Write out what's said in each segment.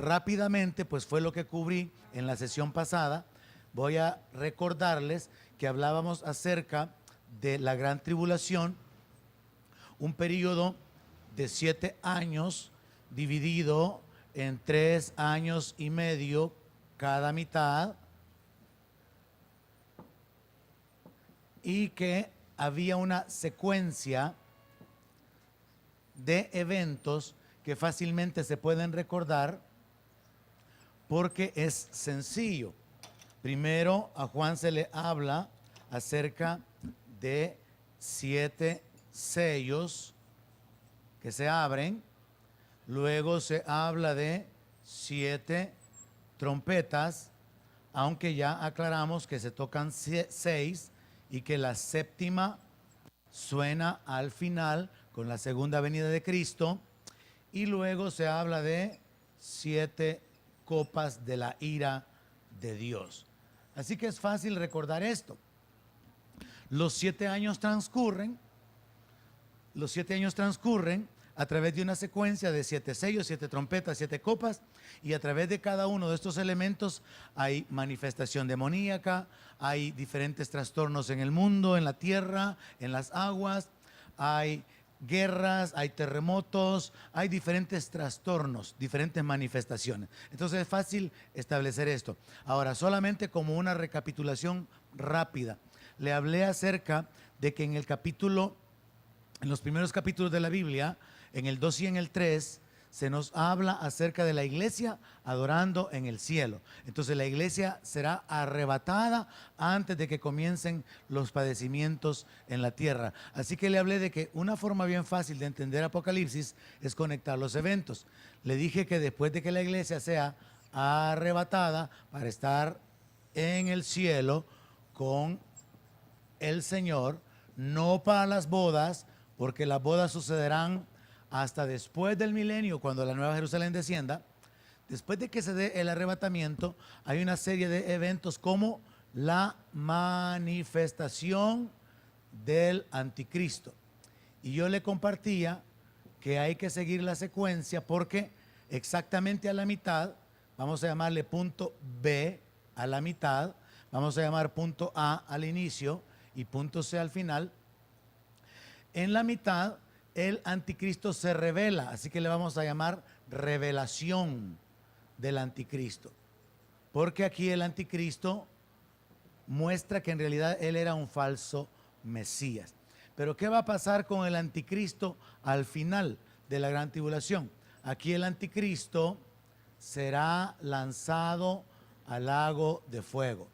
rápidamente, pues fue lo que cubrí en la sesión pasada. Voy a recordarles que hablábamos acerca de la gran tribulación, un periodo de 7 años dividido en 3 años y medio cada mitad, y que había una secuencia de eventos que fácilmente se pueden recordar porque es sencillo. Primero a Juan se le habla acerca de 7 sellos que se abren, luego se habla de 7 trompetas, aunque ya aclaramos que se tocan 6 y que la séptima suena al final con la segunda venida de Cristo, y luego se habla de 7 copas de la ira de Dios. Así que es fácil recordar esto. Los 7 años transcurren a través de una secuencia de 7 sellos, 7 trompetas, 7 copas, y a través de cada uno de estos elementos hay manifestación demoníaca, hay diferentes trastornos en el mundo, en la tierra, en las aguas, hay guerras, hay terremotos, hay diferentes trastornos, diferentes manifestaciones. Entonces es fácil establecer esto. Ahora, solamente como una recapitulación rápida, le hablé acerca de que en los primeros capítulos de la Biblia, en el 2 y en el 3, se nos habla acerca de la iglesia adorando en el cielo. Entonces la iglesia será arrebatada antes de que comiencen los padecimientos en la tierra. Así que le hablé de que una forma bien fácil de entender Apocalipsis es conectar los eventos. Le dije que después de que la iglesia sea arrebatada para estar en el cielo con el Señor, no para las bodas, porque las bodas sucederán hasta después del milenio, cuando la Nueva Jerusalén descienda. Después de que se dé el arrebatamiento, hay una serie de eventos como la manifestación del anticristo. Y yo le compartía que hay que seguir la secuencia porque exactamente a la mitad, vamos a llamarle punto B a la mitad, vamos a llamar punto A al inicio y punto C al final. En la mitad el anticristo se revela, así que le vamos a llamar revelación del anticristo, porque aquí el anticristo muestra que en realidad él era un falso Mesías. Pero ¿qué va a pasar con el anticristo al final de la gran tribulación? Aquí el anticristo será lanzado al lago de fuego.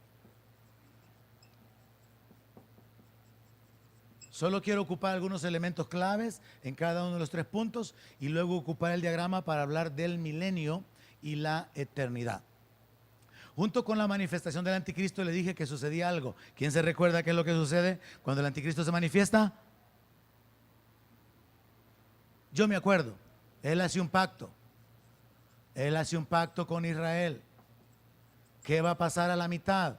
Solo quiero ocupar algunos elementos claves en cada uno de los 3 puntos y luego ocupar el diagrama para hablar del milenio y la eternidad. Junto con la manifestación del anticristo le dije que sucedía algo. ¿Quién se recuerda qué es lo que sucede cuando el anticristo se manifiesta? Yo me acuerdo. Él hace un pacto. Él hace un pacto con Israel. ¿Qué va a pasar a la mitad?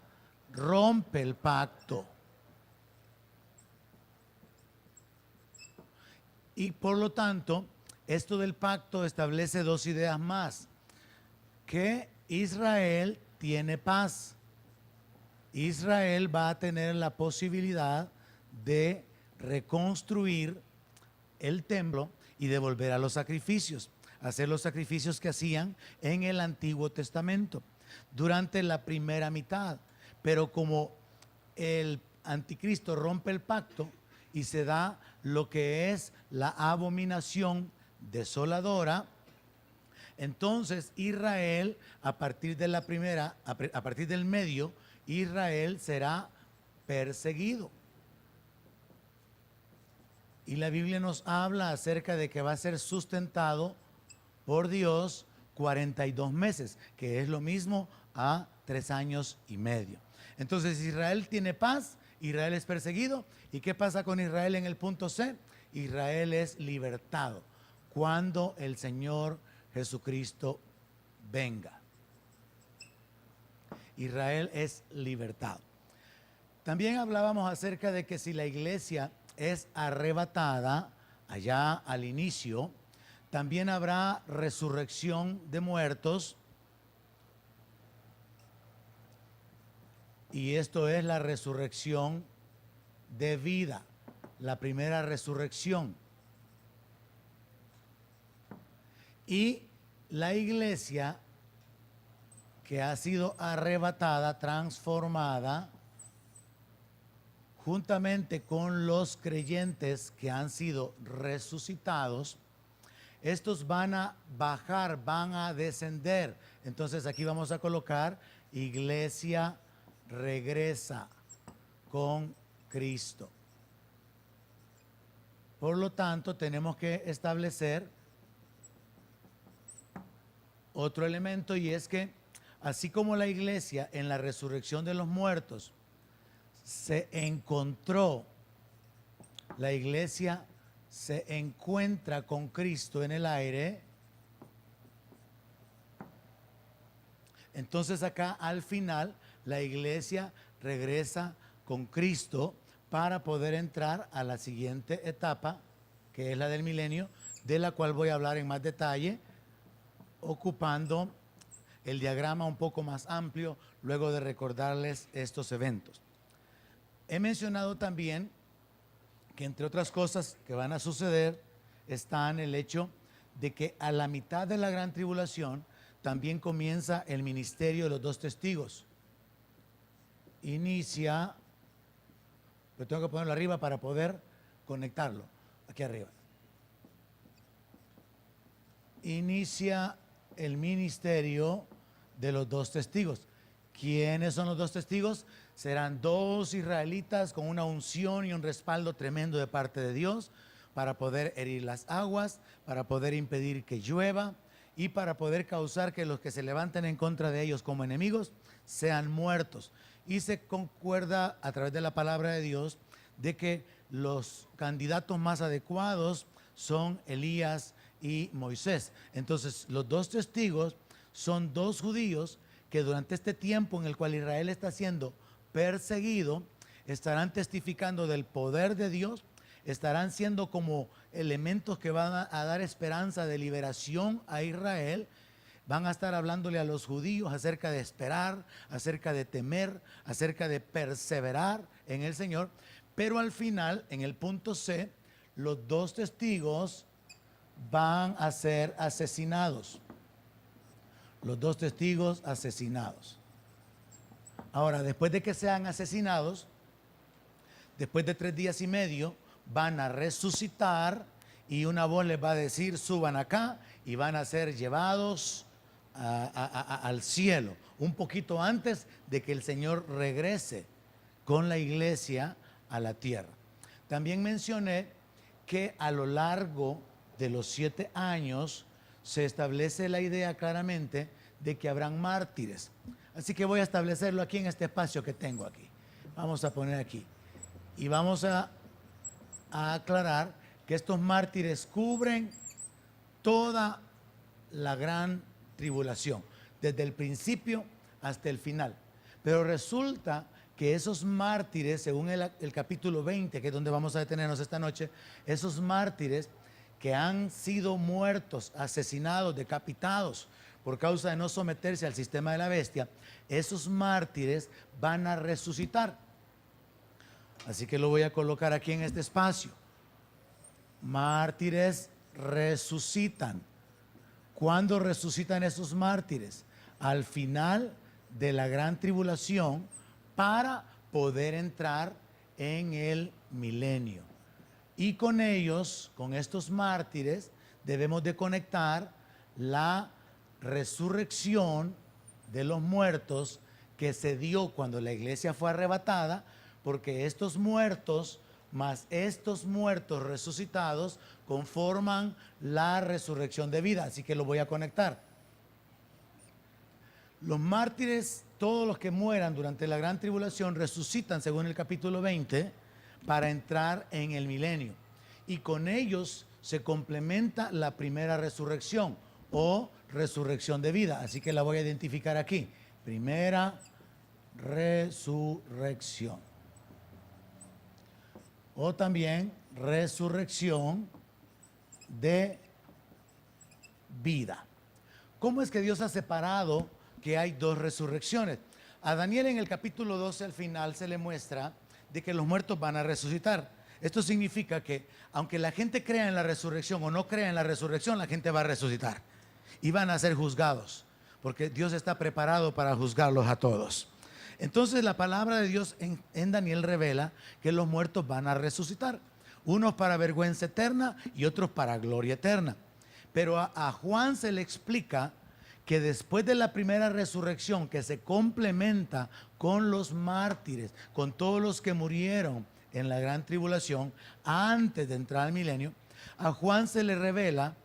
Rompe el pacto. Y por lo tanto, esto del pacto establece 2 ideas más. Que Israel tiene paz. Israel va a tener la posibilidad de reconstruir el templo y de volver a los sacrificios, hacer los sacrificios que hacían en el Antiguo Testamento durante la primera mitad. Pero como el anticristo rompe el pacto y se da lo que es la abominación desoladora, entonces Israel, a partir de la primera, a partir del medio, Israel será perseguido. Y la Biblia nos habla acerca de que va a ser sustentado por Dios 42 meses, que es lo mismo a 3 años y medio. Entonces Israel tiene paz, Israel es perseguido. ¿Y qué pasa con Israel en el punto C? Israel es libertado cuando el Señor Jesucristo venga. Israel es libertado. También hablábamos acerca de que si la iglesia es arrebatada allá al inicio, también habrá resurrección de muertos Y esto es la resurrección de vida, la primera resurrección. Y la iglesia que ha sido arrebatada, transformada, juntamente con los creyentes que han sido resucitados, estos van a bajar, van a descender. Entonces aquí vamos a colocar: iglesia regresa con Cristo. Por lo tanto, tenemos que establecer otro elemento, y es que así como la iglesia en la resurrección de los muertos se encontró, la iglesia se encuentra con Cristo en el aire, entonces acá al final la iglesia regresa con Cristo para poder entrar a la siguiente etapa, que es la del milenio, de la cual voy a hablar en más detalle, ocupando el diagrama un poco más amplio luego de recordarles estos eventos. He mencionado también que, entre otras cosas que van a suceder, está en el hecho de que a la mitad de la gran tribulación también comienza el ministerio de los dos testigos. Inicia, pero tengo que ponerlo arriba para poder conectarlo, aquí arriba. Inicia el ministerio de los dos testigos. ¿Quiénes son los dos testigos? Serán dos israelitas con una unción y un respaldo tremendo de parte de Dios para poder herir las aguas, para poder impedir que llueva y para poder causar que los que se levanten en contra de ellos como enemigos sean muertos. Y se concuerda a través de la palabra de Dios de que los candidatos más adecuados son Elías y Moisés. Entonces, los dos testigos son dos judíos que durante este tiempo en el cual Israel está siendo perseguido, estarán testificando del poder de Dios, estarán siendo como elementos que van a dar esperanza de liberación a Israel. Van a estar hablándole a los judíos acerca de esperar, acerca de temer, acerca de perseverar en el Señor. Pero al final, en el punto C, los dos testigos van a ser asesinados. Los dos testigos asesinados. Ahora, después de que sean asesinados, después de 3 días y medio, van a resucitar y una voz les va a decir: suban acá, y van a ser llevados al cielo, un poquito antes de que el Señor regrese con la iglesia a la tierra. También mencioné que a lo largo de los 7 años se establece la idea claramente de que habrán mártires. Así que voy a establecerlo aquí en este espacio que tengo aquí. Vamos a poner aquí. Y vamos a aclarar que estos mártires cubren toda la gran tribulación, desde el principio hasta el final. Pero resulta que esos mártires, según el capítulo 20, que es donde vamos a detenernos esta noche, esos mártires que han sido muertos, asesinados, decapitados por causa de no someterse al sistema de la bestia, esos mártires van a resucitar. Así que lo voy a colocar aquí en este espacio. Mártires resucitan. ¿Cuándo resucitan esos mártires? Al final de la gran tribulación, para poder entrar en el milenio. Y con ellos, con estos mártires, debemos de conectar la resurrección de los muertos que se dio cuando la iglesia fue arrebatada, porque estos muertos más estos muertos resucitados conforman la resurrección de vida. Así que lo voy a conectar. Los mártires, todos los que mueran durante la gran tribulación, resucitan según el capítulo 20 para entrar en el milenio. Y con ellos se complementa la primera resurrección o resurrección de vida. Así que la voy a identificar aquí. Primera resurrección. O también resurrección de vida. ¿Cómo es que Dios ha separado que hay dos resurrecciones? A Daniel en el capítulo 12 al final se le muestra de que los muertos van a resucitar. Esto significa que aunque la gente crea en la resurrección o no crea en la resurrección, la gente va a resucitar y van a ser juzgados, porque Dios está preparado para juzgarlos a todos. Entonces la palabra de Dios en Daniel revela que los muertos van a resucitar, unos para vergüenza eterna y otros para gloria eterna. Pero a Juan se le explica que después de la primera resurrección, que se complementa con los mártires, con todos los que murieron en la gran tribulación, antes de entrar al milenio, a Juan se le revela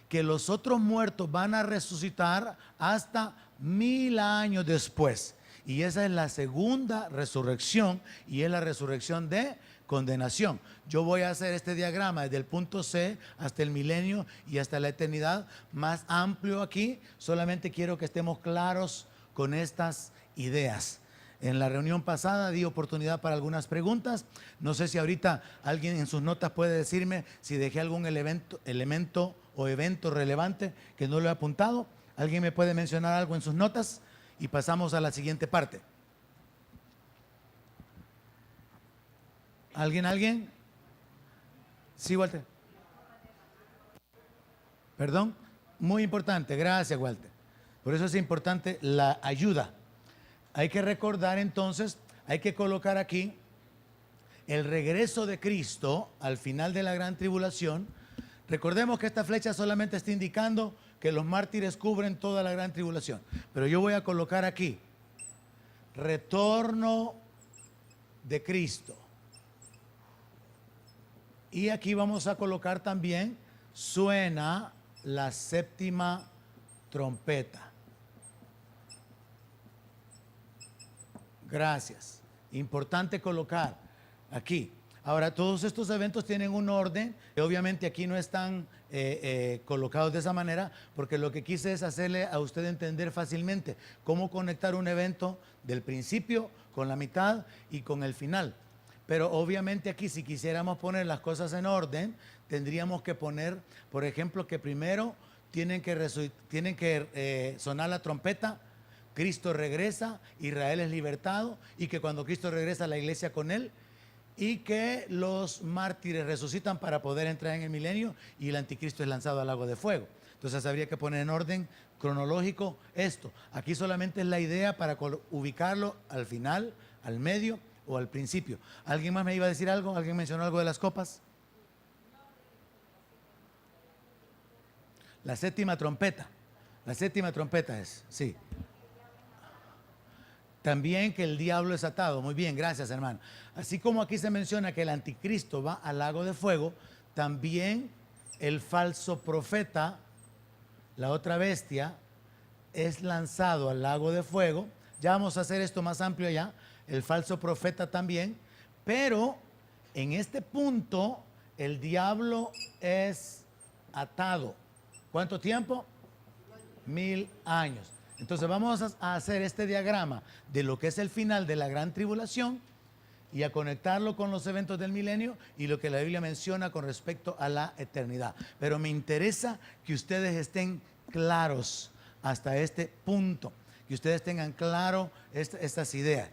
que los otros muertos van a resucitar hasta 1000 años después. Y esa es la segunda resurrección, y es la resurrección de condenación. Yo voy a hacer este diagrama desde el punto C hasta el milenio y hasta la eternidad, más amplio aquí. Solamente quiero que estemos claros con estas ideas. En la reunión pasada di oportunidad para algunas preguntas. No sé si ahorita alguien en sus notas puede decirme si dejé algún elemento o evento relevante que no lo he apuntado. ¿Alguien me puede mencionar algo en sus notas? Y pasamos a la siguiente parte. ¿Alguien? Sí, Walter. Perdón. Muy importante. Gracias, Walter. Por eso es importante la ayuda. Hay que recordar entonces, hay que colocar aquí el regreso de Cristo al final de la gran tribulación. Recordemos que esta flecha solamente está indicando que los mártires cubren toda la gran tribulación. Pero yo voy a colocar aquí, retorno de Cristo. Y aquí vamos a colocar también, suena la séptima trompeta. Gracias. Importante colocar aquí. Ahora, todos estos eventos tienen un orden, que obviamente aquí no están colocados de esa manera, porque lo que quise es hacerle a usted entender fácilmente cómo conectar un evento del principio con la mitad y con el final. Pero obviamente aquí, si quisiéramos poner las cosas en orden, tendríamos que poner, por ejemplo, que primero tienen que sonar la trompeta, Cristo regresa, Israel es libertado, y que cuando Cristo regresa, la iglesia con él, y que los mártires resucitan para poder entrar en el milenio y el anticristo es lanzado al lago de fuego. Entonces habría que poner en orden cronológico esto. Aquí solamente es la idea para ubicarlo al final, al medio o al principio. ¿Alguien más me iba a decir algo? ¿Alguien mencionó algo de las copas? La séptima trompeta. La séptima trompeta es, sí. También que el diablo es atado. Muy bien, gracias, hermano. Así como aquí se menciona que el anticristo va al lago de fuego, también el falso profeta, la otra bestia, es lanzado al lago de fuego. Ya vamos a hacer esto más amplio ya. El falso profeta también. Pero en este punto, el diablo es atado. ¿Cuánto tiempo? 1000 años. Entonces vamos a hacer este diagrama de lo que es el final de la gran tribulación y a conectarlo con los eventos del milenio y lo que la Biblia menciona con respecto a la eternidad. Pero me interesa que ustedes estén claros hasta este punto, que ustedes tengan claro estas ideas.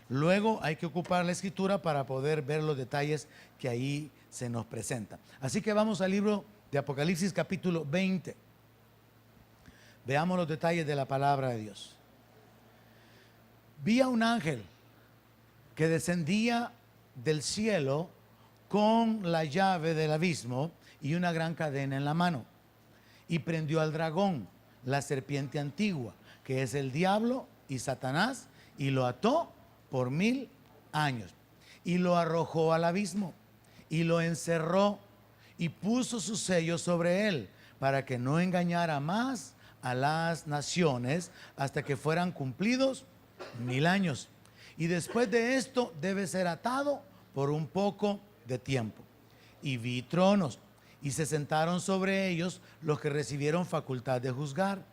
Luego hay que ocupar la escritura para poder ver los detalles que ahí se nos presentan. Así que vamos al libro de Apocalipsis capítulo 20. Veamos los detalles de la palabra de Dios. Vi a un ángel que descendía del cielo con la llave del abismo y una gran cadena en la mano. Y prendió al dragón, la serpiente antigua, que es el diablo y Satanás, y lo ató por 1000 años. Y lo arrojó al abismo y lo encerró y puso su sello sobre él para que no engañara más a las naciones hasta que fueran cumplidos 1000 años. Y después de esto debe ser atado por un poco de tiempo. Y vi tronos y se sentaron sobre ellos los que recibieron facultad de juzgar.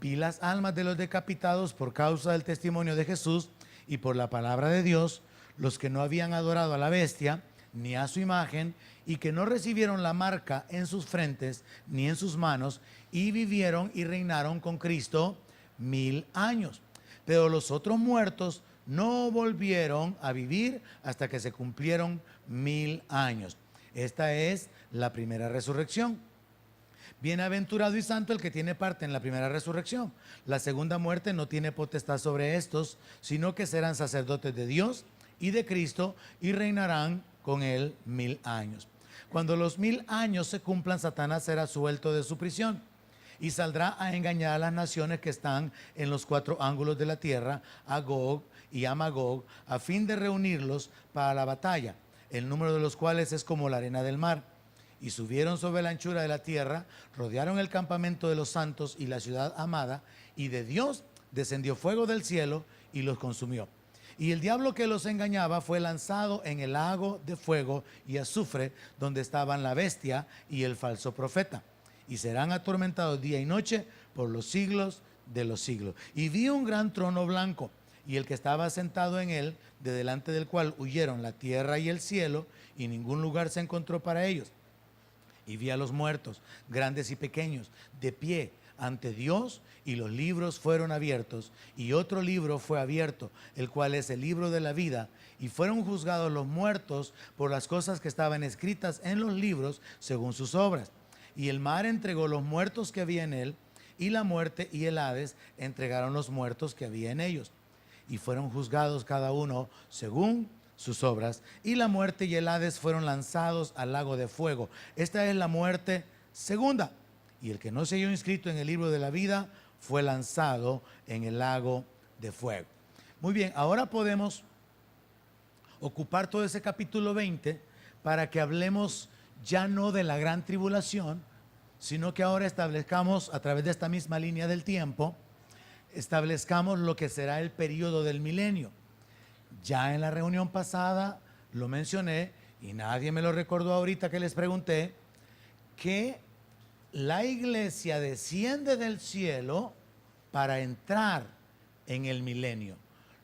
Vi las almas de los decapitados por causa del testimonio de Jesús y por la palabra de Dios, los que no habían adorado a la bestia ni a su imagen y que no recibieron la marca en sus frentes ni en sus manos, y vivieron y reinaron con Cristo 1000 años. Pero los otros muertos no volvieron a vivir hasta que se cumplieron 1000 años. Esta es la primera resurrección. Bienaventurado y santo el que tiene parte en la primera resurrección. La segunda muerte no tiene potestad sobre estos, sino que serán sacerdotes de Dios y de Cristo y reinarán con él 1000 años. Cuando los 1000 años se cumplan, Satanás será suelto de su prisión y saldrá a engañar a las naciones que están en los 4 ángulos de la tierra, a Gog y a Magog, a fin de reunirlos para la batalla, el número de los cuales es como la arena del mar. Y subieron sobre la anchura de la tierra, rodearon el campamento de los santos y la ciudad amada, y de Dios descendió fuego del cielo y los consumió. Y el diablo que los engañaba fue lanzado en el lago de fuego y azufre, donde estaban la bestia y el falso profeta, y serán atormentados día y noche por los siglos de los siglos. Y vi un gran trono blanco, y el que estaba sentado en él, de delante del cual huyeron la tierra y el cielo, y ningún lugar se encontró para ellos. Y vi a los muertos, grandes y pequeños, de pie ante Dios, y los libros fueron abiertos, y otro libro fue abierto, el cual es el libro de la vida, y fueron juzgados los muertos por las cosas que estaban escritas en los libros según sus obras. Y el mar entregó los muertos que había en él, y la muerte y el Hades entregaron los muertos que había en ellos, y fueron juzgados cada uno según sus obras, y la muerte y el Hades fueron lanzados al lago de fuego. Esta es la muerte segunda, y el que no se halló inscrito en el libro de la vida fue lanzado en el lago de fuego. Muy bien, ahora podemos ocupar todo ese capítulo 20 para que hablemos ya no de la gran tribulación, sino que ahora establezcamos a través de esta misma línea del tiempo, establezcamos lo que será el periodo del milenio. Ya en la reunión pasada lo mencioné y nadie me lo recordó ahorita que les pregunté, que la iglesia desciende del cielo para entrar en el milenio.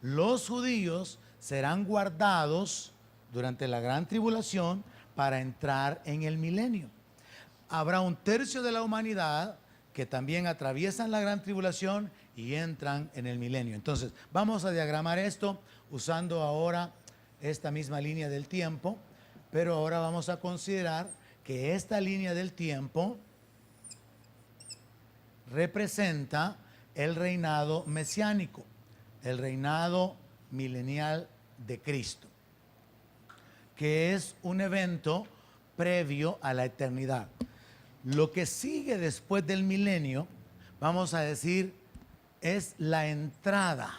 Los judíos serán guardados durante la gran tribulación para entrar en el milenio. Habrá un tercio de la humanidad que también atraviesan la gran tribulación y entran en el milenio. Entonces, vamos a diagramar esto usando ahora esta misma línea del tiempo, pero ahora vamos a considerar que esta línea del tiempo representa el reinado mesiánico, el reinado milenial de Cristo, que es un evento previo a la eternidad. Lo que sigue después del milenio, vamos a decir, es la entrada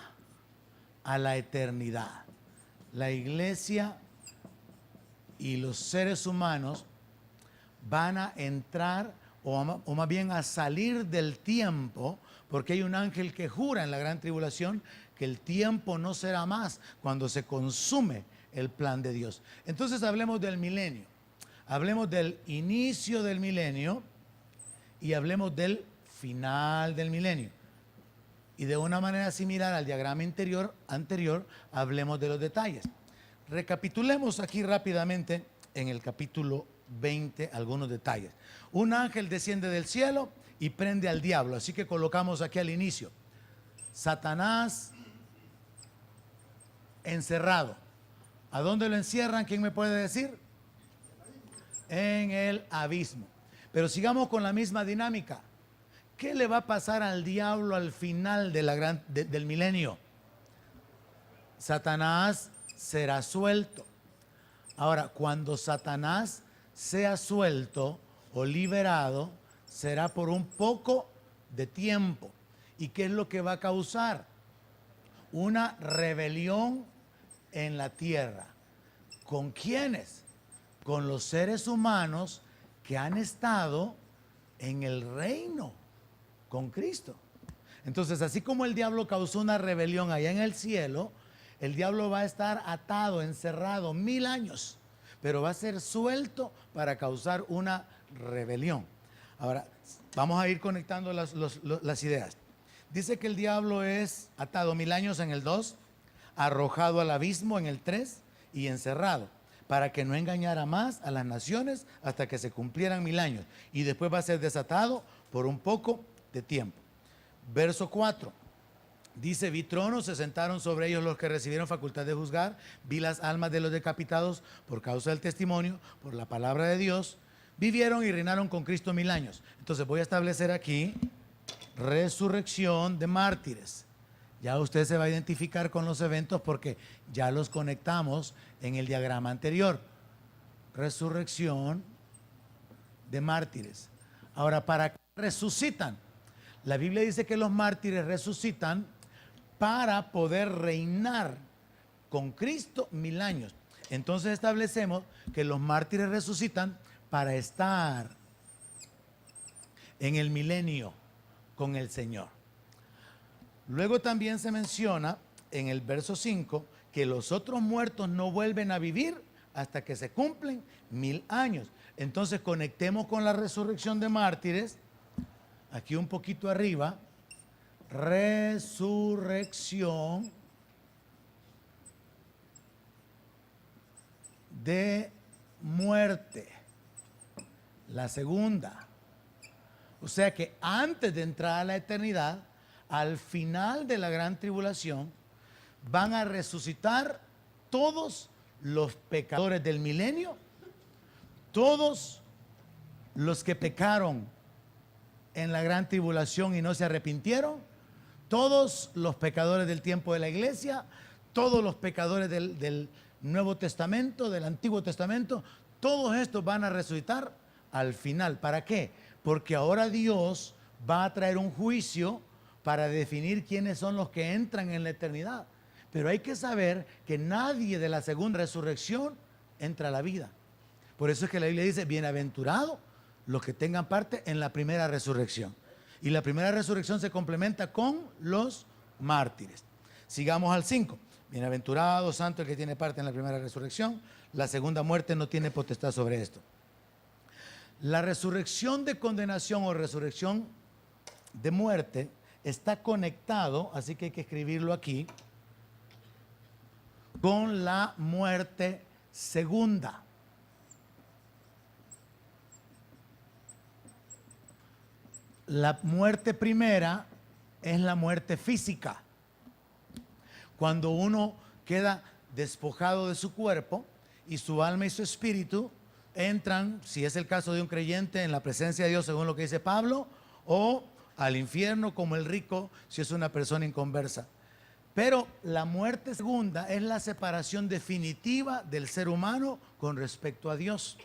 a la eternidad. La iglesia y los seres humanos van a entrar, o más bien a salir del tiempo, porque hay un ángel que jura en la gran tribulación que el tiempo no será más cuando se consume el plan de Dios. Entonces hablemos del milenio, hablemos del inicio del milenio y hablemos del final del milenio. Y de una manera similar al diagrama anterior, hablemos de los detalles. Recapitulemos aquí rápidamente en el capítulo 20 algunos detalles. Un ángel desciende del cielo y prende al diablo, así que colocamos aquí al inicio. Satanás encerrado. ¿A dónde lo encierran? ¿Quién me puede decir? En el abismo. Pero sigamos con la misma dinámica. ¿Qué le va a pasar al diablo al final de del milenio? Satanás será suelto. Ahora, cuando Satanás sea suelto o liberado, será por un poco de tiempo. ¿Y qué es lo que va a causar? Una rebelión en la tierra. ¿Con quiénes? Con los seres humanos que han estado en el reino con Cristo. Entonces, así como el diablo causó una rebelión allá en el cielo, el diablo va a estar atado, encerrado 1000 años, pero va a ser suelto para causar una rebelión. Ahora, vamos a ir conectando las ideas. Dice que el diablo es atado 1000 años en el 2, arrojado al abismo en el 3 y encerrado, para que no engañara más a las naciones hasta que se cumplieran 1000 años. Y después va a ser desatado por un poco de tiempo. Verso 4. Dice, vi tronos, se sentaron sobre ellos los que recibieron facultad de juzgar, vi las almas de los decapitados por causa del testimonio, por la palabra de Dios, vivieron y reinaron con Cristo 1000 años. Entonces voy a establecer aquí resurrección de mártires. Ya usted se va a identificar con los eventos porque ya los conectamos en el diagrama anterior. Resurrección de mártires. Ahora, ¿para qué resucitan? La Biblia dice que los mártires resucitan para poder reinar con Cristo 1000 años. Entonces establecemos que los mártires resucitan para estar en el milenio con el Señor. Luego también se menciona en el verso 5 que los otros muertos no vuelven a vivir hasta que se cumplen 1000 años. Entonces conectemos con la resurrección de mártires, aquí un poquito arriba, resurrección de muerte, la segunda. O sea que antes de entrar a la eternidad, al final de la gran tribulación, van a resucitar todos los pecadores del milenio, todos los que pecaron en la gran tribulación y no se arrepintieron, todos los pecadores del tiempo de la iglesia, todos los pecadores del Nuevo Testamento, del Antiguo Testamento, todos estos van a resucitar al final. ¿Para qué? Porque ahora Dios va a traer un juicio para definir quiénes son los que entran en la eternidad. Pero hay que saber que nadie de la segunda resurrección entra a la vida. Por eso es que la Biblia dice, bienaventurados los que tengan parte en la primera resurrección. Y la primera resurrección se complementa con los mártires. Sigamos al 5. Bienaventurado, santo el que tiene parte en la primera resurrección. La segunda muerte no tiene potestad sobre esto. La resurrección de condenación o resurrección de muerte está conectado, así que hay que escribirlo aquí, con la muerte segunda. La muerte primera es la muerte física. Cuando uno queda despojado de su cuerpo y su alma y su espíritu entran, si es el caso de un creyente, en la presencia de Dios, según lo que dice Pablo, o al infierno como el rico, si es una persona inconversa. Pero la muerte segunda es la separación definitiva del ser humano con respecto a Dios.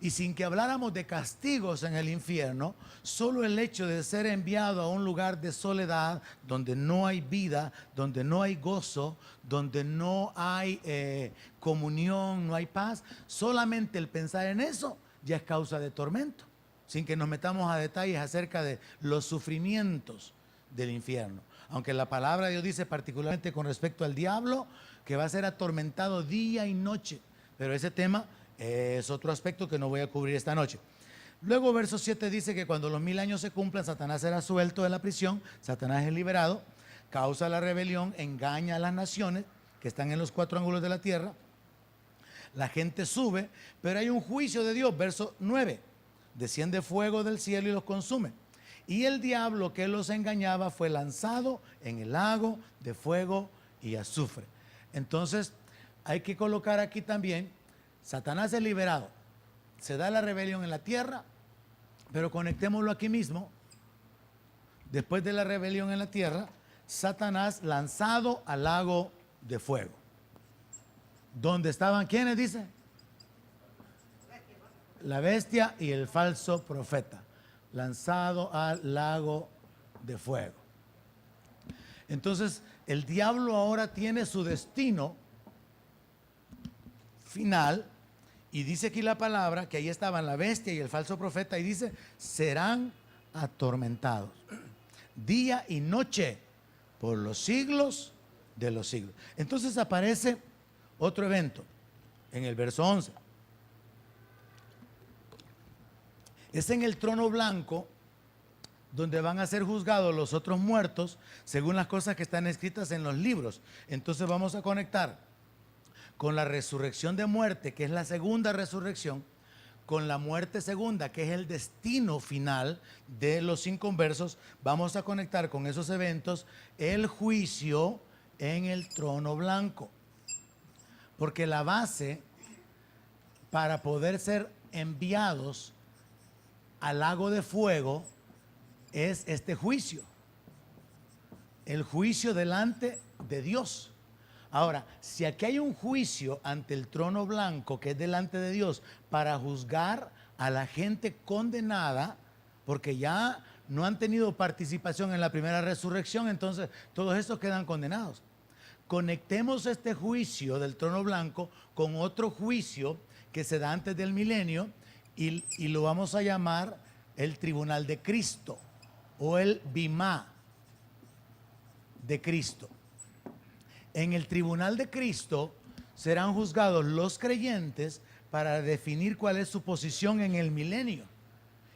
Y sin que habláramos de castigos en el infierno, solo el hecho de ser enviado a un lugar de soledad, donde no hay vida, donde no hay gozo, donde no hay comunión, no hay paz, solamente el pensar en eso ya es causa de tormento, sin que nos metamos a detalles acerca de los sufrimientos del infierno. Aunque la palabra de Dios dice particularmente con respecto al diablo, que va a ser atormentado día y noche, pero ese tema es otro aspecto que no voy a cubrir esta noche. Luego verso 7 dice que cuando los 1000 años se cumplan, Satanás será suelto de la prisión, Satanás es liberado, causa la rebelión, engaña a las naciones que están en los 4 ángulos de la tierra, la gente sube, pero hay un juicio de Dios, verso 9, desciende fuego del cielo y los consume. Y el diablo que los engañaba fue lanzado en el lago de fuego y azufre. Entonces hay que colocar aquí también, Satanás es liberado, se da la rebelión en la tierra, pero conectémoslo aquí mismo. Después de la rebelión en la tierra, Satanás lanzado al lago de fuego. ¿Dónde estaban quiénes, dice? La bestia y el falso profeta, lanzado al lago de fuego. Entonces, el diablo ahora tiene su destino final, y dice aquí la palabra que ahí estaban la bestia y el falso profeta, y dice, serán atormentados día y noche por los siglos de los siglos. Entonces aparece otro evento en el verso 11. Es en el trono blanco donde van a ser juzgados los otros muertos según las cosas que están escritas en los libros. Entonces vamos a conectar con la resurrección de muerte, que es la segunda resurrección, con la muerte segunda, que es el destino final de los inconversos, vamos a conectar con esos eventos el juicio en el trono blanco. Porque la base para poder ser enviados al lago de fuego es este juicio. El juicio delante de Dios. Ahora, si aquí hay un juicio ante el trono blanco, que es delante de Dios, para juzgar a la gente condenada, porque ya no han tenido participación en la primera resurrección, entonces todos estos quedan condenados. Conectemos este juicio del trono blanco con otro juicio que se da antes del milenio y lo vamos a llamar el tribunal de Cristo o el Bimá de Cristo. En el tribunal de Cristo serán juzgados los creyentes para definir cuál es su posición en el milenio.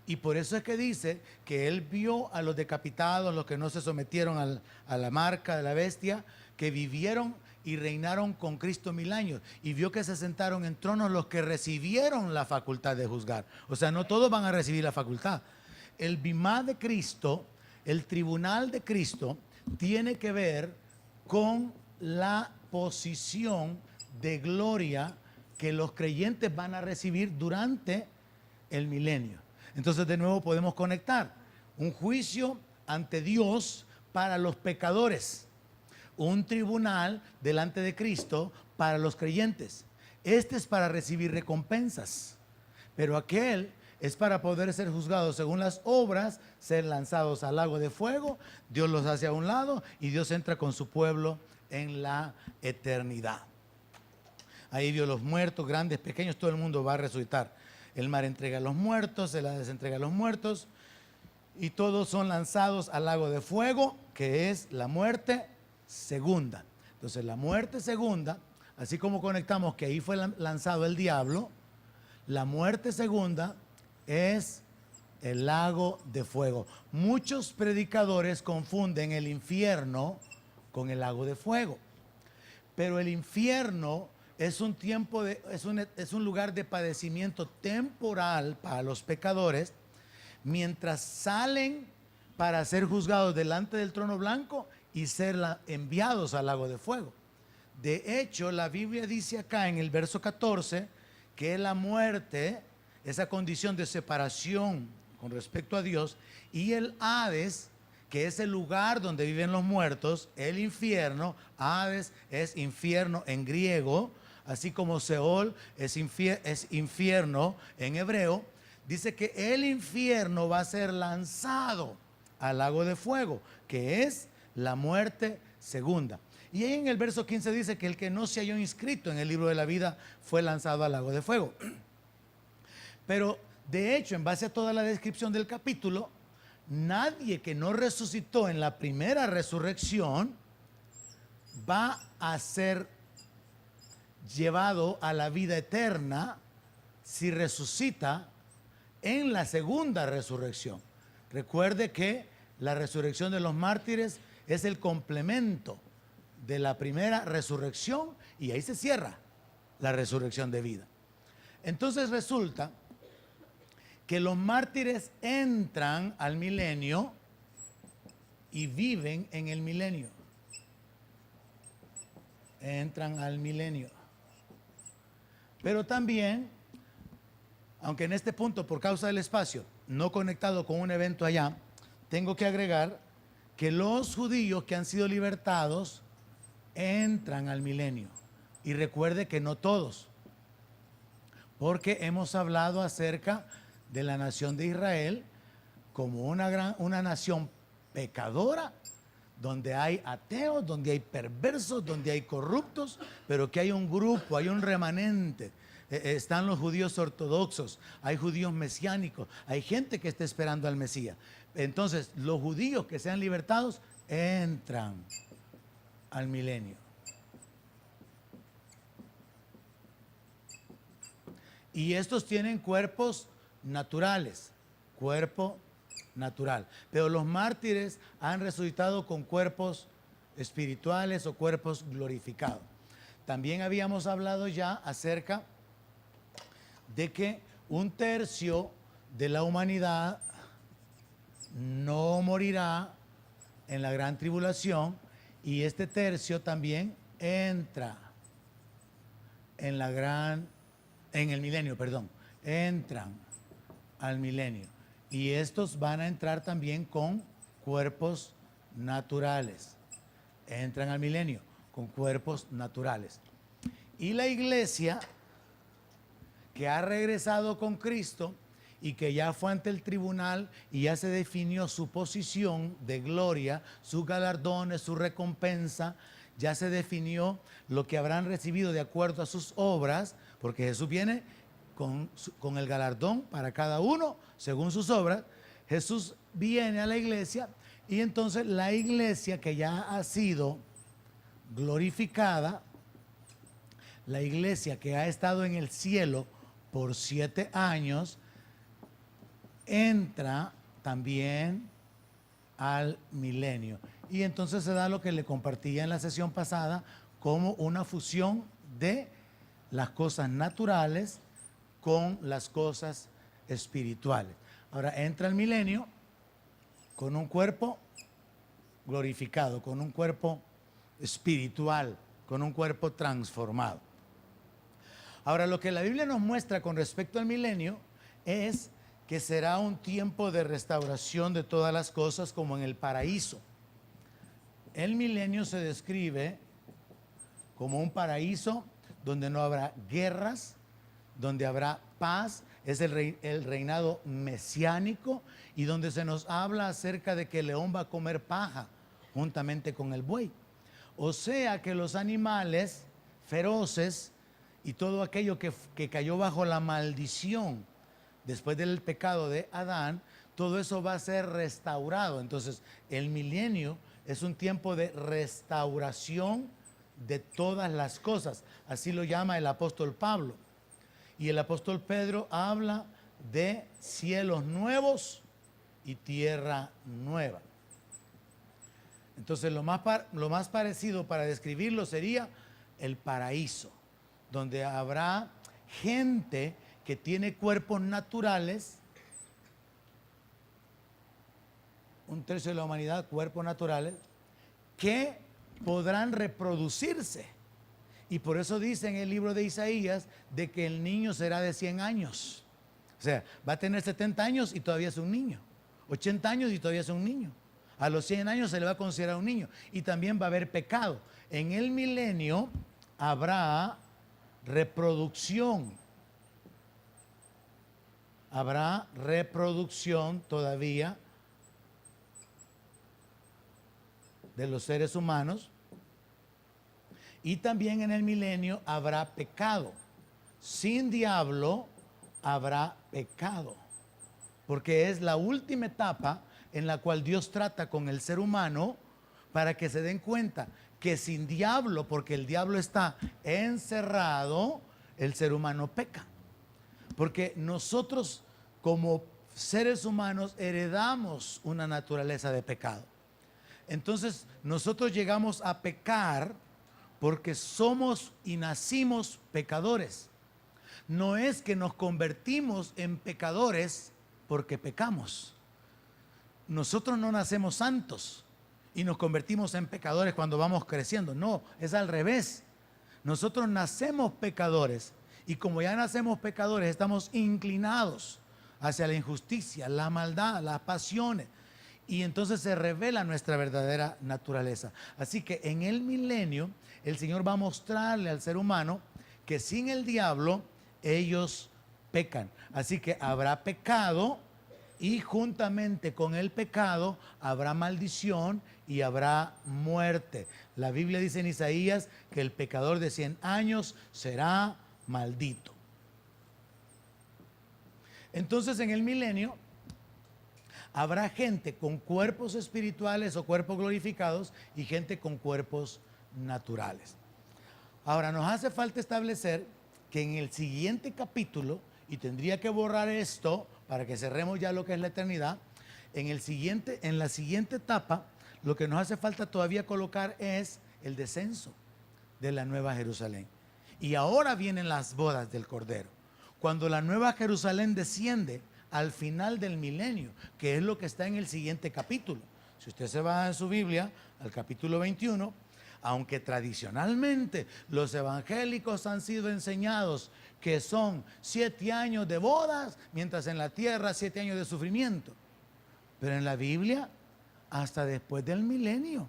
Y por eso es que dice que él vio a los decapitados, los que no se sometieron a la marca de la bestia, que vivieron y reinaron con Cristo 1000 años. Y vio que se sentaron en tronos los que recibieron la facultad de juzgar. O sea, no todos van a recibir la facultad. El Bimá de Cristo, el tribunal de Cristo, tiene que ver con la posición de gloria que los creyentes van a recibir durante el milenio. Entonces de nuevo podemos conectar un juicio ante Dios para los pecadores, un tribunal delante de Cristo para los creyentes. Este es para recibir recompensas, pero aquel es para poder ser juzgados según las obras, ser lanzados al lago de fuego. Dios los hace a un lado y Dios entra con su pueblo en la eternidad. Ahí vio los muertos, grandes, pequeños, todo el mundo va a resucitar. El mar entrega a los muertos, el Hades entrega a los muertos y todos son lanzados al lago de fuego, que es la muerte segunda. Entonces la muerte segunda, así como conectamos que ahí fue lanzado el diablo, la muerte segunda es el lago de fuego. Muchos predicadores confunden el infierno con el lago de fuego, pero el infierno es un tiempo es un lugar de padecimiento temporal para los pecadores mientras salen para ser juzgados delante del trono blanco y ser enviados al lago de fuego. De hecho, la Biblia dice acá en el verso 14 que la muerte, esa condición de separación con respecto a Dios, y el Hades, que es el lugar donde viven los muertos, el infierno. Hades es infierno en griego, así como Seol es infierno en hebreo. Dice que el infierno va a ser lanzado al lago de fuego, que es la muerte segunda. Y ahí en el verso 15 dice que el que no se halló inscrito en el libro de la vida fue lanzado al lago de fuego. Pero de hecho, en base a toda la descripción del capítulo, nadie que no resucitó en la primera resurrección va a ser llevado a la vida eterna si resucita en la segunda resurrección. Recuerde que la resurrección de los mártires es el complemento de la primera resurrección y ahí se cierra la resurrección de vida. Entonces resulta que los mártires entran al milenio y viven en el milenio. Entran al milenio. Pero también, aunque en este punto, por causa del espacio, no conectado con un evento allá, tengo que agregar que los judíos que han sido libertados entran al milenio. Y recuerde que no todos, porque hemos hablado acerca de la nación de Israel como una nación pecadora, donde hay ateos, donde hay perversos, donde hay corruptos, pero que hay un grupo, hay un remanente. Están los judíos ortodoxos, hay judíos mesiánicos, hay gente que está esperando al Mesías. Entonces, los judíos que sean libertados entran al milenio. Y estos tienen cuerpos naturales, cuerpo natural. Pero los mártires han resucitado con cuerpos espirituales o cuerpos glorificados. También habíamos hablado ya acerca de que un tercio de la humanidad no morirá en la gran tribulación, y este tercio también entra en el milenio, perdón, entran al milenio. Y estos van a entrar también con cuerpos naturales. Entran al milenio con cuerpos naturales. Y la iglesia que ha regresado con Cristo y que ya fue ante el tribunal y ya se definió su posición de gloria, sus galardones, su recompensa, ya se definió lo que habrán recibido de acuerdo a sus obras, porque Jesús viene con el galardón para cada uno según sus obras. Jesús viene a la iglesia, y entonces la iglesia que ya ha sido glorificada, la iglesia que ha estado en el cielo por 7 años, entra también al milenio. Y entonces se da lo que le compartía en la sesión pasada, como una fusión de las cosas naturales con las cosas espirituales. Ahora entra el milenio con un cuerpo glorificado, con un cuerpo espiritual, con un cuerpo transformado. Ahora, lo que la Biblia nos muestra con respecto al milenio es que será un tiempo de restauración de todas las cosas, como en el paraíso. El milenio se describe como un paraíso donde no habrá guerras, donde habrá paz. Es el reinado mesiánico, y donde se nos habla acerca de que el león va a comer paja juntamente con el buey. O sea que los animales feroces y todo aquello que cayó bajo la maldición después del pecado de Adán, todo eso va a ser restaurado. Entonces, el milenio es un tiempo de restauración de todas las cosas. Así lo llama el apóstol Pablo. Y el apóstol Pedro habla de cielos nuevos y tierra nueva. Entonces, lo más parecido para describirlo sería el paraíso, donde habrá gente que tiene cuerpos naturales, un tercio de la humanidad, cuerpos naturales, que podrán reproducirse. Y por eso dice en el libro de Isaías de que el niño será de 100 años. O sea, va a tener 70 años y todavía es un niño. 80 años y todavía es un niño. A los 100 años se le va a considerar un niño. Y también va a haber pecado. En el milenio habrá reproducción. Habrá reproducción todavía de los seres humanos. Y también en el milenio habrá pecado. Sin diablo habrá pecado. Porque es la última etapa en la cual Dios trata con el ser humano, para que se den cuenta que sin diablo, porque el diablo está encerrado, el ser humano peca. Porque nosotros como seres humanos heredamos una naturaleza de pecado. Entonces nosotros llegamos a pecar porque somos y nacimos pecadores. No es que nos convertimos en pecadores porque pecamos. Nosotros no nacemos santos y nos convertimos en pecadores cuando vamos creciendo. No, es al revés. Nosotros nacemos pecadores, y como ya nacemos pecadores, estamos inclinados hacia la injusticia, la maldad, las pasiones, y entonces se revela nuestra verdadera naturaleza. Así que en el milenio el Señor va a mostrarle al ser humano que sin el diablo ellos pecan. Así que habrá pecado, y juntamente con el pecado habrá maldición y habrá muerte. La Biblia dice en Isaías que el pecador de 100 años será maldito. Entonces en el milenio habrá gente con cuerpos espirituales o cuerpos glorificados, y gente con cuerpos naturales. Ahora, nos hace falta establecer que en el siguiente capítulo, y tendría que borrar esto para que cerremos ya lo que es la eternidad, en la siguiente etapa, lo que nos hace falta todavía colocar es el descenso de la Nueva Jerusalén. Y ahora vienen las bodas del Cordero. cuando la nueva Jerusalén desciende al final del milenio, que es lo que está en el siguiente capítulo. Si usted se va en su Biblia al capítulo 21, aunque tradicionalmente los evangélicos han sido enseñados que son 7 años de bodas, mientras en la tierra 7 años de sufrimiento. Pero en la Biblia, hasta después del milenio,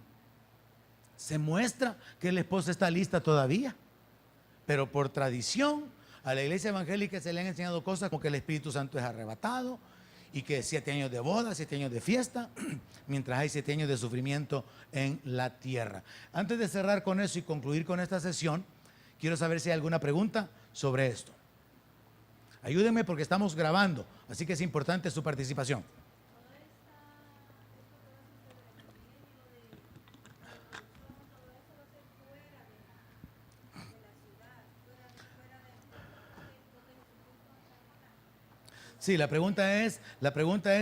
se muestra que la esposa está lista todavía. Pero por tradición, a la iglesia evangélica se le han enseñado cosas como que el Espíritu Santo es arrebatado y que 7 años de boda, 7 años de fiesta, mientras hay 7 años de sufrimiento en la tierra. Antes de cerrar con eso y concluir con esta sesión, quiero saber si hay alguna pregunta sobre esto. Ayúdenme porque estamos grabando, así que es importante su participación. Sí, la pregunta es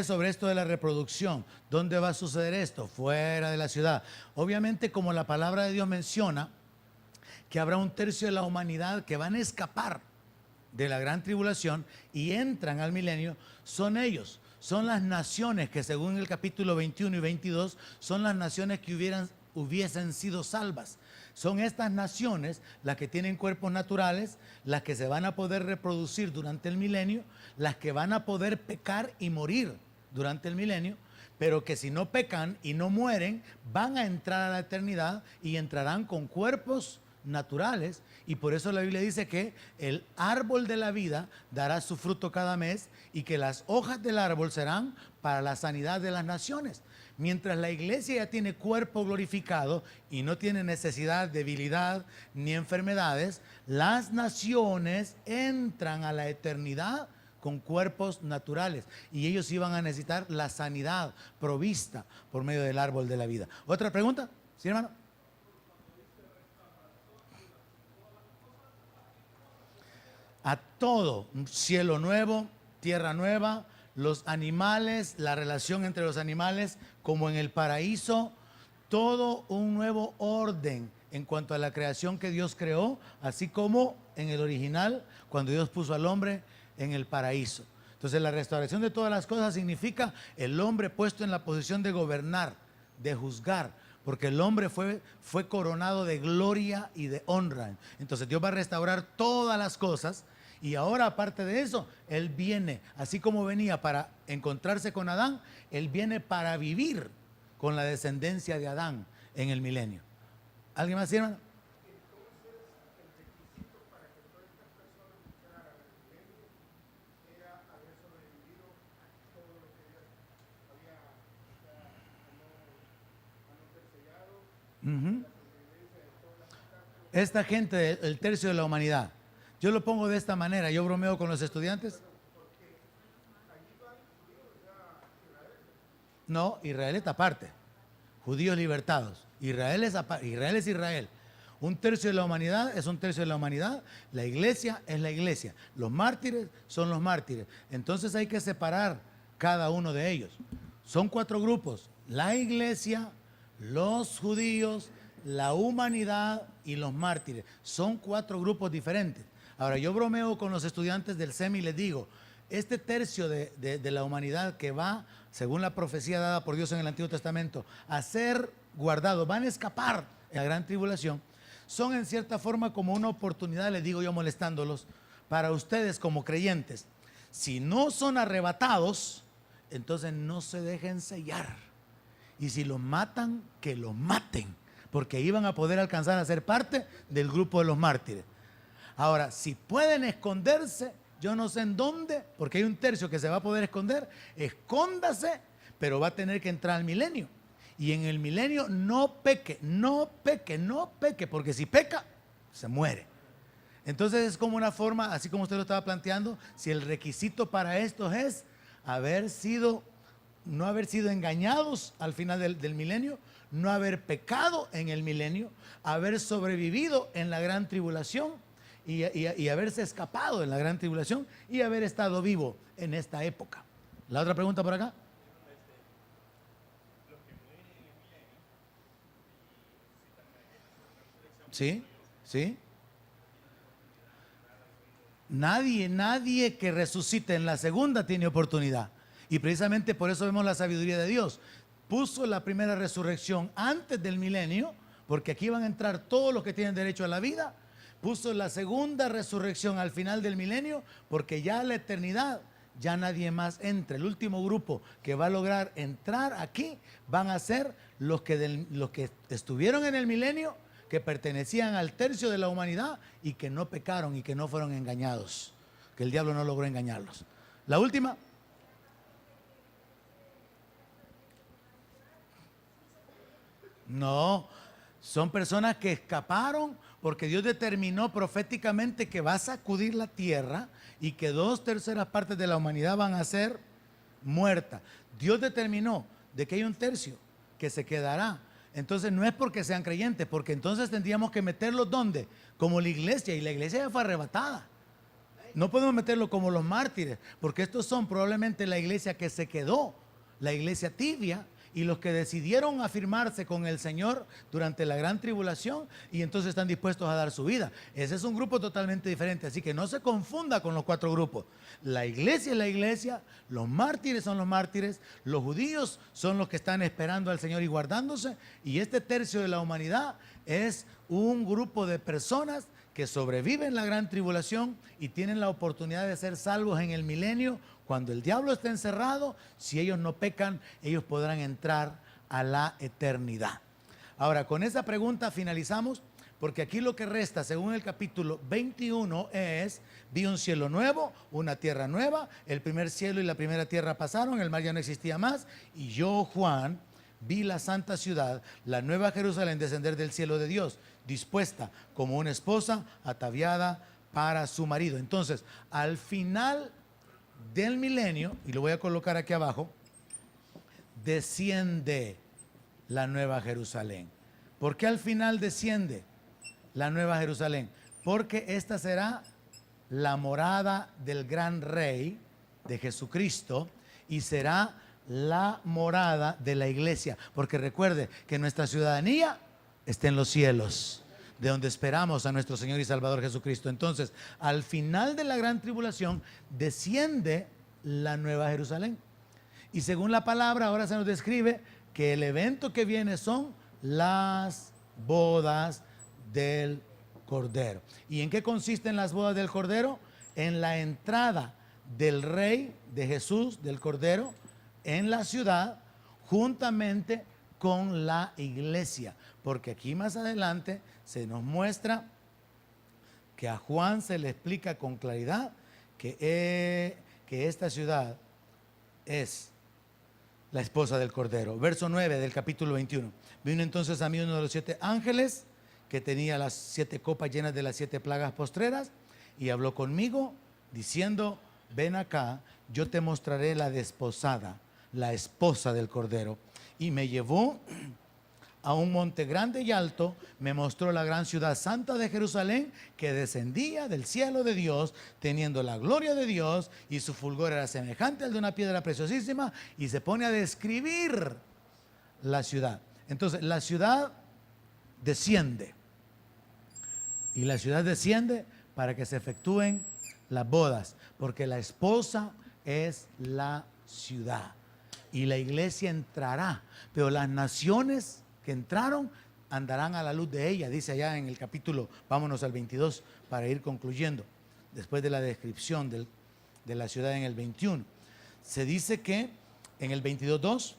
sobre esto de la reproducción. ¿Dónde va a suceder esto? Fuera de la ciudad. Obviamente, como la palabra de Dios menciona, que habrá un tercio de la humanidad que van a escapar de la gran tribulación y entran al milenio, son ellos, son las naciones que según el capítulo 21 y 22, son las naciones que hubiesen sido salvas. Son estas naciones las que tienen cuerpos naturales, las que se van a poder reproducir durante el milenio, las que van a poder pecar y morir durante el milenio, pero que si no pecan y no mueren, van a entrar a la eternidad y entrarán con cuerpos naturales. Y por eso la Biblia dice que el árbol de la vida dará su fruto cada mes y que las hojas del árbol serán para la sanidad de las naciones. Mientras la iglesia ya tiene cuerpo glorificado y no tiene necesidad, debilidad ni enfermedades, las naciones entran a la eternidad con cuerpos naturales y ellos iban a necesitar la sanidad provista por medio del árbol de la vida. ¿Otra pregunta? ¿Sí, hermano? A todo, un cielo nuevo, tierra nueva, los animales, la relación entre los animales, como en el paraíso, todo un nuevo orden en cuanto a la creación que Dios creó, así como en el original, cuando Dios puso al hombre en el paraíso. Entonces, la restauración de todas las cosas significa el hombre puesto en la posición de gobernar, de juzgar, porque el hombre fue coronado de gloria y de honra. Entonces, Dios va a restaurar todas las cosas. Y ahora, aparte de eso, Él viene, así como venía para encontrarse con Adán, Él viene para vivir con la descendencia de Adán en el milenio. ¿Alguien más, hermano? Uh-huh. Esta gente, el tercio de la humanidad. Yo lo pongo de esta manera, yo bromeo con los estudiantes. No, Israel está aparte. Judíos libertados. Israel es Israel es Israel. Un tercio de la humanidad es un tercio de la humanidad. La iglesia es la iglesia. Los mártires son los mártires. Entonces hay que separar cada uno de ellos. Son 4 grupos. La iglesia, los judíos, la humanidad y los mártires. Son 4 grupos diferentes. Ahora, yo bromeo con los estudiantes del SEMI y les digo, este tercio de la humanidad que va, según la profecía dada por Dios en el Antiguo Testamento, a ser guardado, van a escapar en la gran tribulación, son en cierta forma como una oportunidad, les digo yo molestándolos, para ustedes como creyentes. Si no son arrebatados, entonces no se dejen sellar. Y si los matan, que los maten, porque iban a poder alcanzar a ser parte del grupo de los mártires. Ahora, si pueden esconderse, yo no sé en dónde, porque hay un tercio que se va a poder esconder, escóndase, pero va a tener que entrar al milenio. Y en el milenio no peque, no peque, no peque, porque si peca, se muere. Entonces es como una forma, así como usted lo estaba planteando, si el requisito para esto es no haber sido engañados al final del milenio, no haber pecado en el milenio, haber sobrevivido en la gran tribulación, y haberse escapado en la gran tribulación y haber estado vivo en esta época. ¿La otra pregunta por acá? Sí, sí. Nadie que resucite en la segunda tiene oportunidad. Y precisamente por eso vemos la sabiduría de Dios. Puso la primera resurrección antes del milenio, porque aquí van a entrar todos los que tienen derecho a la vida. Puso la segunda resurrección al final del milenio, porque ya la eternidad, ya nadie más entra. El último grupo que va a lograr entrar aquí van a ser los que estuvieron en el milenio, que pertenecían al tercio de la humanidad y que no pecaron y que no fueron engañados, que el diablo no logró engañarlos. La última. No, son personas que escaparon porque Dios determinó proféticamente que va a sacudir la tierra y que 2/3 partes de la humanidad van a ser muertas. Dios determinó de que hay un tercio que se quedará. Entonces no es porque sean creyentes, porque entonces tendríamos que meterlos ¿dónde? Como la iglesia, y la iglesia ya fue arrebatada. No podemos meterlos como los mártires, porque estos son probablemente la iglesia que se quedó, la iglesia tibia, y los que decidieron afirmarse con el Señor durante la gran tribulación y entonces están dispuestos a dar su vida. Ese es un grupo totalmente diferente, así que no se confunda con los 4 grupos. La iglesia es la iglesia, los mártires son los mártires, los judíos son los que están esperando al Señor y guardándose, y este tercio de la humanidad es un grupo de personas que sobreviven la gran tribulación y tienen la oportunidad de ser salvos en el milenio. Cuando el diablo esté encerrado, si ellos no pecan, ellos podrán entrar a la eternidad. Ahora, con esa pregunta finalizamos, porque aquí lo que resta, según el capítulo 21, es: vi un cielo nuevo, una tierra nueva, el primer cielo y la primera tierra pasaron, el mar ya no existía más, y yo, Juan, vi la santa ciudad, la nueva Jerusalén, descender del cielo de Dios, dispuesta como una esposa ataviada para su marido. Entonces, al final del milenio, y lo voy a colocar aquí abajo, desciende la nueva Jerusalén. ¿Por qué al final desciende la nueva Jerusalén? Porque esta será la morada del gran rey, de Jesucristo, y será la morada de la iglesia. Porque recuerde que nuestra ciudadanía está en los cielos, de donde esperamos a nuestro Señor y Salvador Jesucristo. Entonces, al final de la gran tribulación, desciende la nueva Jerusalén. Y según la palabra, ahora se nos describe que el evento que viene son las bodas del Cordero. ¿Y en qué consisten las bodas del Cordero? En la entrada del Rey, de Jesús, del Cordero, en la ciudad, juntamente con la iglesia. Porque aquí más adelante se nos muestra que a Juan se le explica con claridad que esta ciudad es la esposa del Cordero. Verso 9 del capítulo 21. Vino entonces a mí uno de los 7 ángeles que tenía las 7 copas llenas de las 7 plagas postreras y habló conmigo diciendo: ven acá, yo te mostraré la desposada, la esposa del Cordero. Y me llevó a un monte grande y alto, me mostró la gran ciudad santa de Jerusalén, que descendía del cielo de Dios, teniendo la gloria de Dios, y su fulgor era semejante al de una piedra preciosísima, y se pone a describir la ciudad. Entonces, la ciudad desciende, y la ciudad desciende para que se efectúen las bodas, porque la esposa es la ciudad, y la iglesia entrará, pero las naciones que entraron andarán a la luz de ella, dice allá en el capítulo, vámonos al 22 para ir concluyendo, después de la descripción de la ciudad en el 21. Se dice que en el 22:2,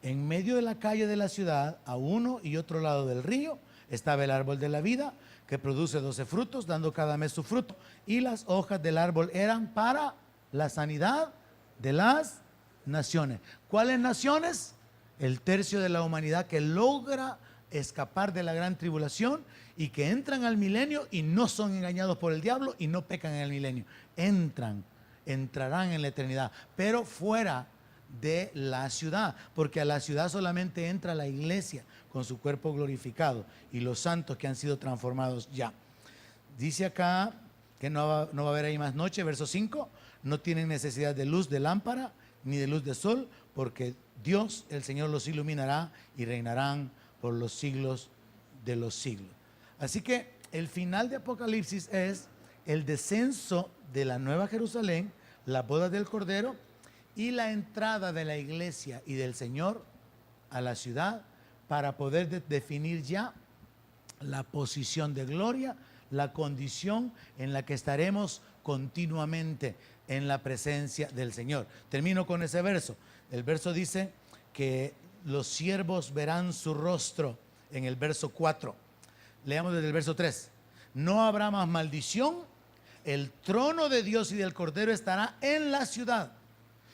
en medio de la calle de la ciudad, a uno y otro lado del río, estaba el árbol de la vida, que produce 12 frutos, dando cada mes su fruto, y las hojas del árbol eran para la sanidad de las naciones. ¿Cuáles naciones? El tercio de la humanidad que logra escapar de la gran tribulación y que entran al milenio y no son engañados por el diablo y no pecan en el milenio. Entrarán en la eternidad, pero fuera de la ciudad, porque a la ciudad solamente entra la iglesia con su cuerpo glorificado y los santos que han sido transformados ya. Dice acá que no va a haber ahí más noche, verso 5, no tienen necesidad de luz de lámpara ni de luz de sol, porque Dios, el Señor, los iluminará y reinarán por los siglos de los siglos. Así que el final de Apocalipsis es el descenso de la Nueva Jerusalén, las bodas del Cordero y la entrada de la iglesia y del Señor a la ciudad para poder definir ya la posición de gloria, la condición en la que estaremos continuamente en la presencia del Señor. Termino con ese verso. El verso dice que los siervos verán su rostro en el verso 4. Leamos desde el verso 3. No habrá más maldición, el trono de Dios y del Cordero estará en la ciudad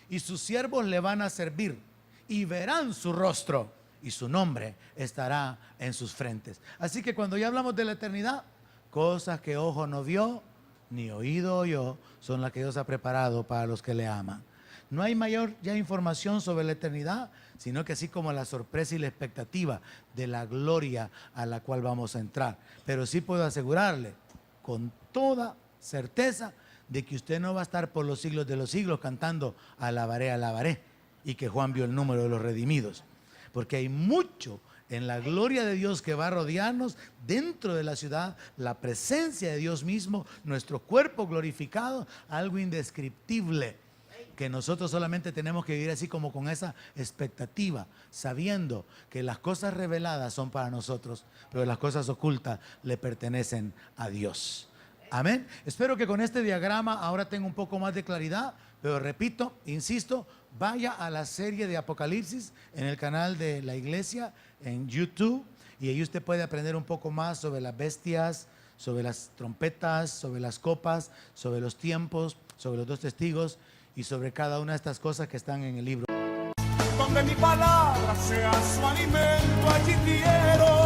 y sus siervos le van a servir y verán su rostro y su nombre estará en sus frentes. Así que cuando ya hablamos de la eternidad, cosas que ojo no vio ni oído oyó son las que Dios ha preparado para los que le aman. No hay mayor ya información sobre la eternidad, sino que así como la sorpresa y la expectativa de la gloria a la cual vamos a entrar. Pero sí puedo asegurarle con toda certeza de que usted no va a estar por los siglos de los siglos cantando alabaré, alabaré, y que Juan vio el número de los redimidos. Porque hay mucho en la gloria de Dios que va a rodearnos dentro de la ciudad, la presencia de Dios mismo, nuestro cuerpo glorificado, algo indescriptible, que nosotros solamente tenemos que vivir así como con esa expectativa, sabiendo que las cosas reveladas son para nosotros, pero las cosas ocultas le pertenecen a Dios. Amén. Espero que con este diagrama ahora tenga un poco más de claridad, pero repito, insisto, vaya a la serie de Apocalipsis en el canal de la iglesia en YouTube y ahí usted puede aprender un poco más sobre las bestias, sobre las trompetas, sobre las copas, sobre los tiempos, sobre los dos testigos y sobre cada una de estas cosas que están en el libro. Donde mi palabra sea su alimento, allí quiero